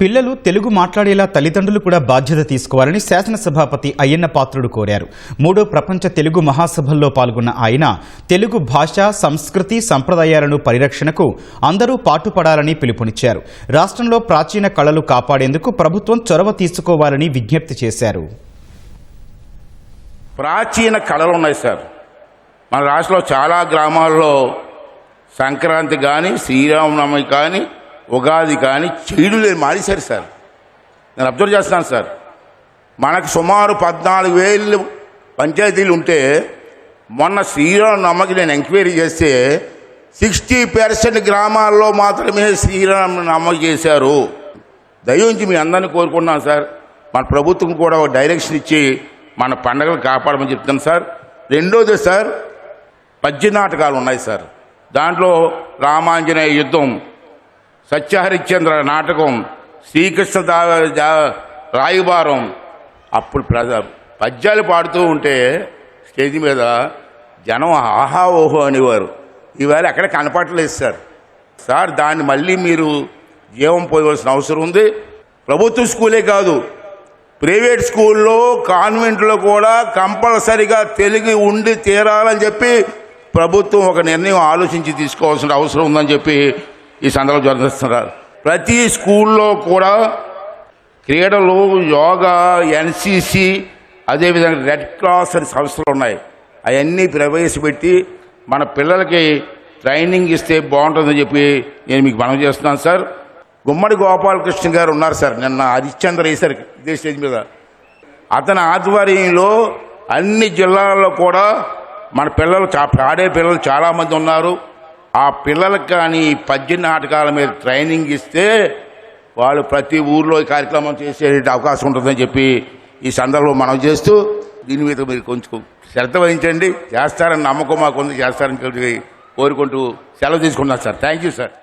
పిల్లలు తెలుగు మాట్లాడేలా తల్లిదండ్రులు కూడా బాధ్యత తీసుకోవాలని శాసనసభాపతి అయ్యన్న పాత్రుడు కోరారు. 3వ ప్రపంచ తెలుగు మహాసభల్లో పాల్గొన్న ఆయన తెలుగు భాష, సంస్కృతి, సంప్రదాయాలను పరిరక్షణకు అందరూ పాటుపడాలని పిలుపునిచ్చారు. రాష్ట్రంలో ప్రాచీన కళలు కాపాడేందుకు ప్రభుత్వం చొరవ తీసుకోవాలని విజ్ఞప్తి చేశారు. ప్రాచీన కళలు ఉన్నాయి సార్. మన రాష్ట్రంలో చాలా గ్రామాల్లో సంక్రాంతి కానీ, శ్రీరామనవమి కానీ, ఉగాది కానీ చేయడు లేని మానేశారు సార్. నేను అబ్జర్వ్ చేస్తున్నాను సార్. మనకు సుమారు 14,000 పంచాయతీలు ఉంటే మొన్న శ్రీరామనవమికి నేను ఎంక్వైరీ చేస్తే 60% గ్రామాల్లో మాత్రమే శ్రీరామనవమి చేశారు. దయించి మీ అందరినీ కోరుకున్నాను సార్. మన ప్రభుత్వం కూడా ఒక డైరెక్షన్ ఇచ్చి మన పండుగలు కాపాడమని చెప్తాను సార్. రెండోది సార్, పద్య నాటకాలు ఉన్నాయి సార్. దాంట్లో రామాంజనేయ యుద్ధం, సత్యహరిశ్చంద్ర నాటకం, శ్రీకృష్ణ రాయబారం. అప్పుడు పద్యాలు పాడుతూ ఉంటే స్టేజ్ మీద జనం ఆహా ఓహో అనేవారు. ఈవేళ ఎక్కడ కనపడలేదు సార్. దాన్ని మళ్ళీ మీరు జీవం పోయవలసిన అవసరం ఉంది. ప్రభుత్వ స్కూలే కాదు, ప్రైవేట్ స్కూల్లో, కాన్వెంట్లో కూడా కంపల్సరిగా తెలుగు ఉండి తీరాలని చెప్పి ప్రభుత్వం ఒక నిర్ణయం ఆలోచించి తీసుకోవాల్సిన అవసరం ఉందని చెప్పి ఈ సందర్భంలో జరుగుతున్నారు. ప్రతి స్కూల్లో కూడా క్రీడలు, యోగా, ఎన్సీసీ, అదేవిధంగా రెడ్ క్రాస్ అనే సంస్థలు ఉన్నాయి. అవన్నీ ప్రవేశపెట్టి మన పిల్లలకి ట్రైనింగ్ ఇస్తే బాగుంటుందని చెప్పి నేను మీకు మనవి చేస్తున్నాను సార్. గుమ్మడి గోపాలకృష్ణ గారు ఉన్నారు సార్. నిన్న హరిశ్చంద్ర వేశారు ఇదే స్టేజ్ మీద. అతని ఆధ్వర్యంలో అన్ని జిల్లాల్లో కూడా మన పిల్లలు ఆడే పిల్లలు చాలామంది ఉన్నారు. ఆ పిల్లలకు కానీ పద్య నాటకాల మీద ట్రైనింగ్ ఇస్తే వాళ్ళు ప్రతి ఊర్లో ఈ కార్యక్రమం చేసే అవకాశం ఉంటుందని చెప్పి ఈ సందర్భంలో మనం చేస్తూ దీని మీద మీరు కొంచెం శ్రద్ధ వహించండి. చేస్తారని నమ్మకం మాకు ఉంది, చేస్తారని కోరుకుంటూ సెలవు తీసుకున్నాను సార్. Thank you sir.